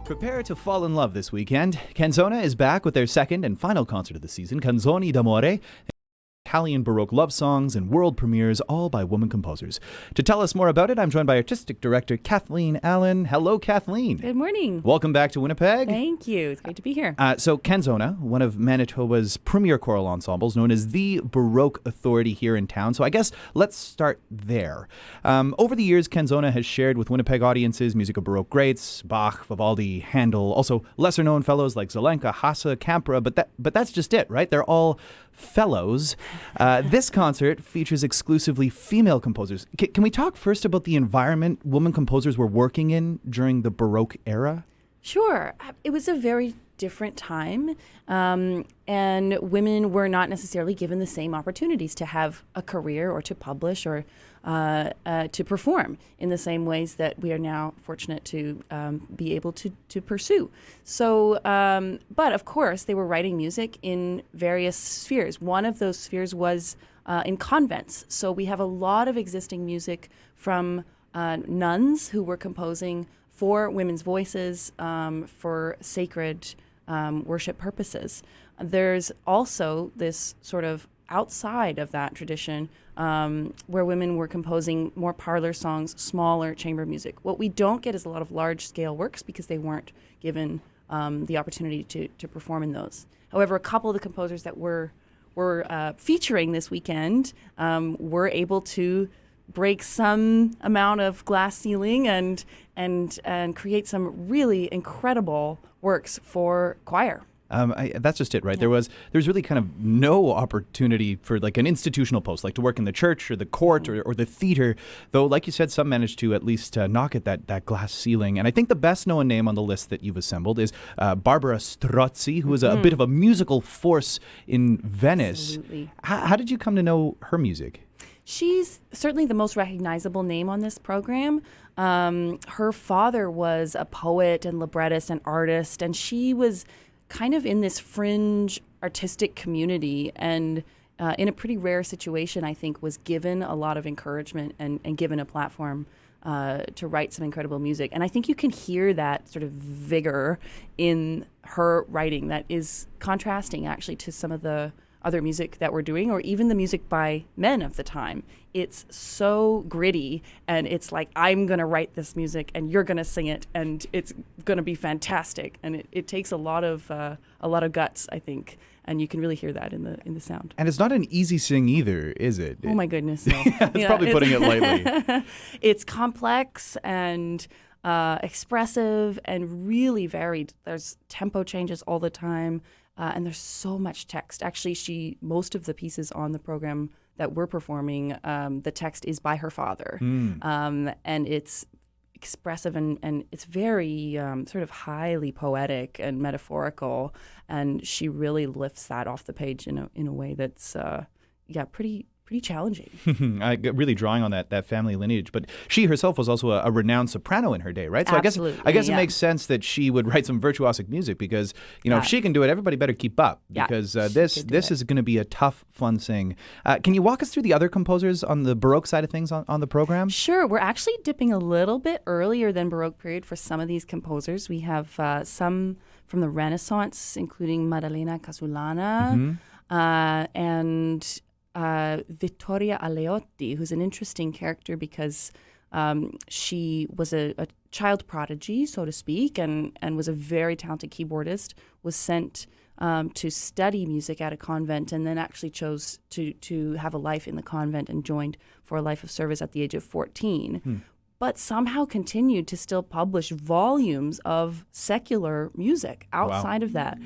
Prepare to fall in love this weekend. Canzona is back with their second and final concert of the season, Canzoni d'amore, Italian Baroque love songs and world premieres, all by women composers. To tell us more about it, I'm joined by Artistic Director Kathleen Allan. Hello, Kathleen. Good morning. Welcome back to Winnipeg. Thank you. It's great to be here. So Canzona, one of Manitoba's premier choral ensembles, known as the Baroque authority here in town. So I guess let's start there. Over the years, Canzona has shared with Winnipeg audiences music of Baroque greats, Bach, Vivaldi, Handel, also lesser-known fellows like Zelenka, Hasse, Campra, but that's just it, right? They're all fellows. This concert features exclusively female composers. Can we talk first about the environment women composers were working in during the Baroque era? Sure. It was a very different time, and women were not necessarily given the same opportunities to have a career or to publish or to perform in the same ways that we are now fortunate to be able to pursue. So, but of course, they were writing music in various spheres. One of those spheres was in convents. So we have a lot of existing music from nuns who were composing for women's voices, for sacred worship purposes. There's also this sort of outside of that tradition where women were composing more parlor songs, smaller chamber music. What we don't get is a lot of large-scale works because they weren't given the opportunity to perform in those. However, a couple of the composers that were featuring this weekend were able to break some amount of glass ceiling and create some really incredible works for choir. That's just it, right? Yeah. There's really kind of no opportunity for like an institutional post, like to work in the church or the court or the theater, though, like you said, some managed to at least knock at that glass ceiling. And I think the best known name on the list that you've assembled is Barbara Strozzi, who is a bit of a musical force in Venice. Absolutely. How did you come to know her music? She's certainly the most recognizable name on this program. Her father was a poet and librettist and artist, and she was kind of in this fringe artistic community and in a pretty rare situation, I think, was given a lot of encouragement and given a platform to write some incredible music. And I think you can hear that sort of vigor in her writing that is contrasting actually to some of the other music that we're doing, or even the music by men of the time. It's so gritty, and it's like, I'm going to write this music, and you're going to sing it, and it's going to be fantastic. And it takes a lot of guts, I think, and you can really hear that in the sound. And it's not an easy sing either, is it? Oh my goodness, no. That's probably putting it lightly. It's complex and expressive and really varied. There's tempo changes all the time. And there's so much text. Actually, most of the pieces on the program that we're performing, the text is by her father. And it's expressive and it's very sort of highly poetic and metaphorical. And she really lifts that off the page in a way that's, pretty challenging. Really drawing on that family lineage. But she herself was also a renowned soprano in her day, right? So Absolutely, I guess it makes sense that she would write some virtuosic music because, if she can do it, everybody better keep up because this is going to be a tough, fun sing. Can you walk us through the other composers on the Baroque side of things on the program? Sure. We're actually dipping a little bit earlier than Baroque period for some of these composers. We have some from the Renaissance, including Maddalena Casulana and Vittoria Aleotti, who's an interesting character because she was a child prodigy, so to speak, and was a very talented keyboardist, was sent to study music at a convent and then actually chose to have a life in the convent and joined for a life of service at the age of 14. But somehow continued to still publish volumes of secular music outside of that.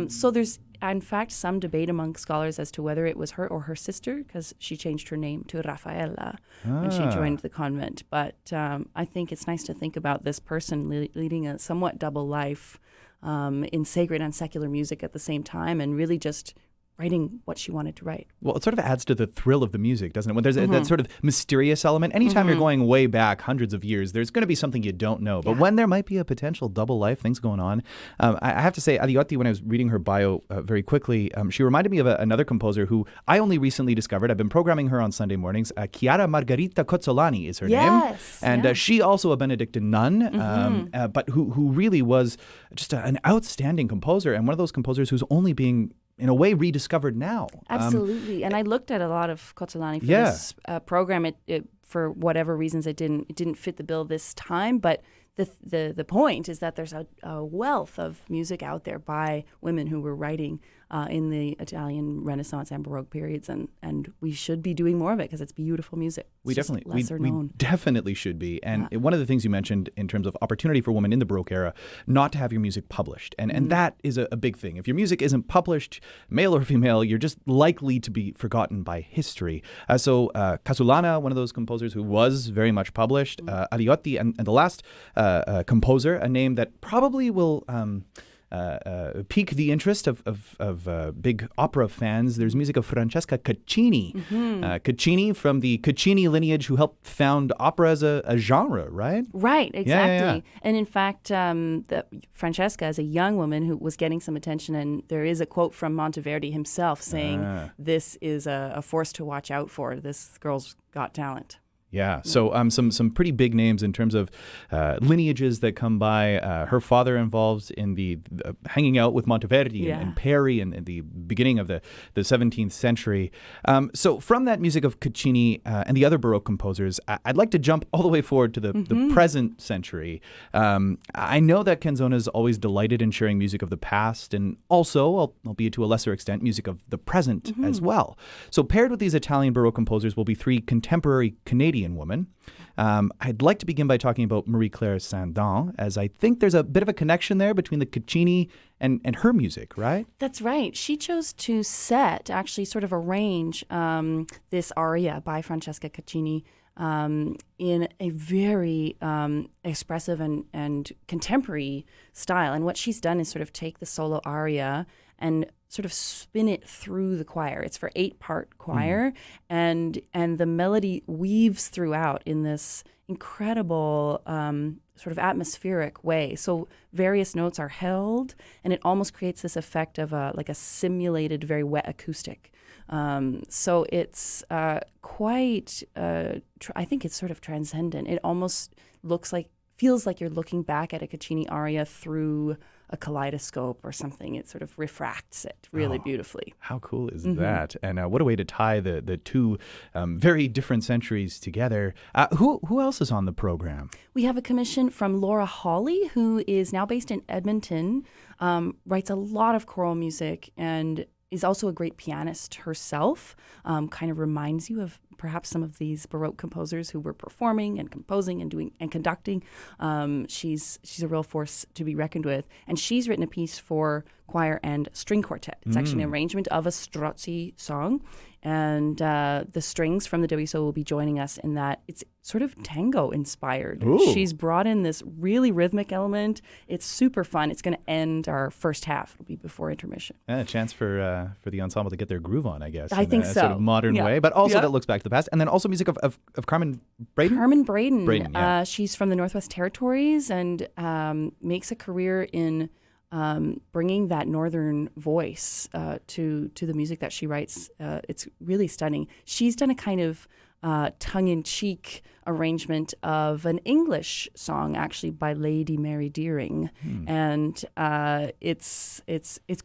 So there's, in fact, some debate among scholars as to whether it was her or her sister, because she changed her name to Raffaella when she joined the convent. But I think it's nice to think about this person leading a somewhat double life in sacred and secular music at the same time, and really just writing what she wanted to write. Well, it sort of adds to the thrill of the music, doesn't it? When there's that sort of mysterious element, anytime you're going way back hundreds of years, there's going to be something you don't know. But when there might be a potential double life, things going on. I have to say, Aliotti, when I was reading her bio very quickly, she reminded me of another composer who I only recently discovered. I've been programming her on Sunday mornings. Chiara Margherita Cozzolani is her name. And she also a Benedictine nun, but who really was just an outstanding composer, and one of those composers who's only being, in a way, rediscovered now. Absolutely. And I looked at a lot of Cozzolani for this program. It for whatever reasons, it didn't fit the bill this time. But the point is that there's a wealth of music out there by women who were writing in the Italian Renaissance and Baroque periods, and we should be doing more of it because it's beautiful music. We definitely should be. And one of the things you mentioned in terms of opportunity for women in the Baroque era, not to have your music published. And that is a big thing. If your music isn't published, male or female, you're just likely to be forgotten by history. So Casulana, one of those composers who was very much published, Aliotti, and the last composer, a name that probably will pique the interest of big opera fans. There's music of Francesca Caccini. Caccini from the Caccini lineage, who helped found opera as a genre, right? Right, exactly. And in fact, Francesca, as a young woman who was getting some attention, and there is a quote from Monteverdi himself saying, this is a force to watch out for. This girl's got talent. Yeah, so some pretty big names in terms of lineages that come by. Her father involved in the hanging out with Monteverdi and Peri in the beginning of the 17th century. So from that music of Caccini and the other Baroque composers, I'd like to jump all the way forward to the present century. I know that Canzona is always delighted in sharing music of the past, and also, albeit to a lesser extent, music of the present as well. So paired with these Italian Baroque composers will be three contemporary Canadian woman. I'd like to begin by talking about Marie-Claire Saindon, as I think there's a bit of a connection there between the Caccini and her music, right? That's right. She chose to actually sort of arrange this aria by Francesca Caccini in a very expressive and contemporary style. And what she's done is sort of take the solo aria and sort of spin it through the choir. It's for 8-part choir, and the melody weaves throughout in this incredible sort of atmospheric way. So various notes are held, and it almost creates this effect of like a simulated, very wet acoustic. So it's quite, I think it's sort of transcendent. It almost feels like you're looking back at a Caccini aria through a kaleidoscope or something. It sort of refracts it really beautifully. How cool is that? And what a way to tie the two very different centuries together. Who else is on the program? We have a commission from Laura Hawley, who is now based in Edmonton, writes a lot of choral music, and is also a great pianist herself. Kind of reminds you of perhaps some of these Baroque composers who were performing and composing and doing and conducting. She's a real force to be reckoned with. And she's written a piece for choir and string quartet. It's actually an arrangement of a Strozzi song. And the strings from the WSO will be joining us in that. It's sort of tango inspired. Ooh. She's brought in this really rhythmic element. It's super fun. It's going to end our first half. It'll be before intermission. A chance for the ensemble to get their groove on, I guess. I think so. Sort of modern way, but also that looks back to the past. And then also music of Carmen Braden? Carmen Braden. She's from the Northwest Territories and makes a career in bringing that northern voice to the music that she writes. It's really stunning. She's done a kind of tongue-in-cheek arrangement of an English song, actually, by Lady Mary Deering, and it's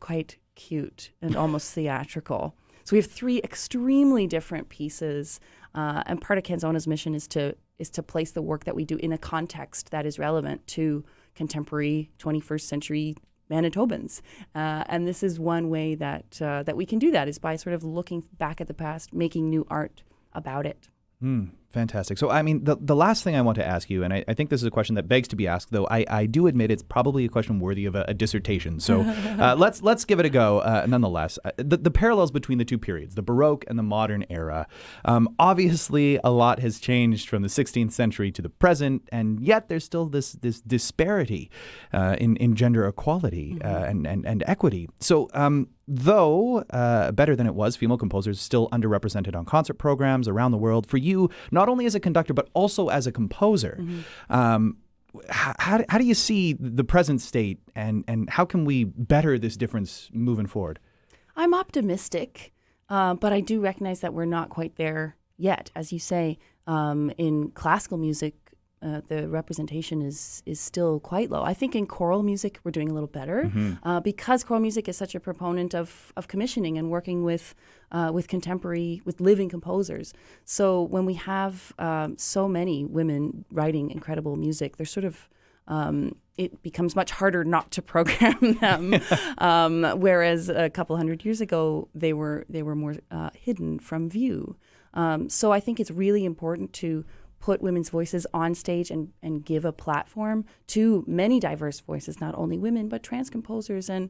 quite cute and almost theatrical. So we have three extremely different pieces, and part of Canzona's mission is to place the work that we do in a context that is relevant to contemporary 21st century Manitobans. And this is one way that we can do that, is by sort of looking back at the past, making new art about it. Fantastic. So, I mean, the last thing I want to ask you, and I think this is a question that begs to be asked, though I do admit it's probably a question worthy of a dissertation. So let's give it a go nonetheless. The parallels between the two periods, the Baroque and the modern era. Obviously, a lot has changed from the 16th century to the present, and yet there's still this disparity in gender equality and equity. So, though better than it was, female composers still underrepresented on concert programs around the world. For you, not only as a conductor, but also as a composer, how do you see the present state, and how can we better this difference moving forward? I'm optimistic, but I do recognize that we're not quite there yet. As you say, in classical music, the representation is still quite low. I think in choral music we're doing a little better because choral music is such a proponent of commissioning and working with living composers. So when we have so many women writing incredible music, they're sort of it becomes much harder not to program them. Whereas a couple hundred years ago they were more hidden from view. So I think it's really important to put women's voices on stage and give a platform to many diverse voices, not only women, but trans composers and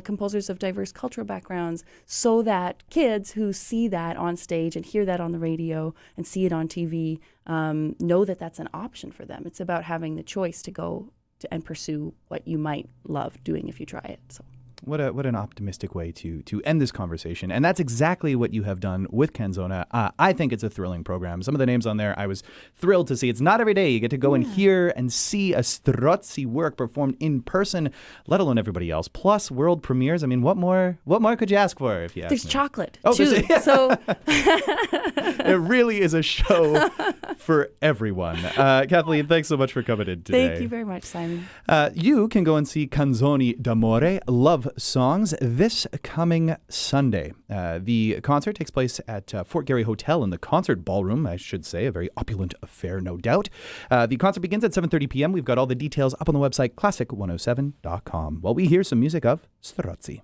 composers of diverse cultural backgrounds, so that kids who see that on stage and hear that on the radio and see it on TV know that that's an option for them. It's about having the choice to go and pursue what you might love doing if you try it. So. What an optimistic way to end this conversation. And that's exactly what you have done with Canzona. I think it's a thrilling program. Some of the names on there I was thrilled to see. It's not every day you get to go and hear and see a Strozzi work performed in person, let alone everybody else. Plus world premieres. I mean, what more could you ask for if you ask There's me? chocolate, too. So it really is a show for everyone. Kathleen, thanks so much for coming in today. Thank you very much, Simon. You can go and see Canzoni d'amore, Love Songs, this coming Sunday. The concert takes place at Fort Garry Hotel in the concert ballroom, I should say, a very opulent affair, no doubt. The concert begins at 7:30 p.m. We've got all the details up on the website, classic107.com, while we hear some music of Strozzi.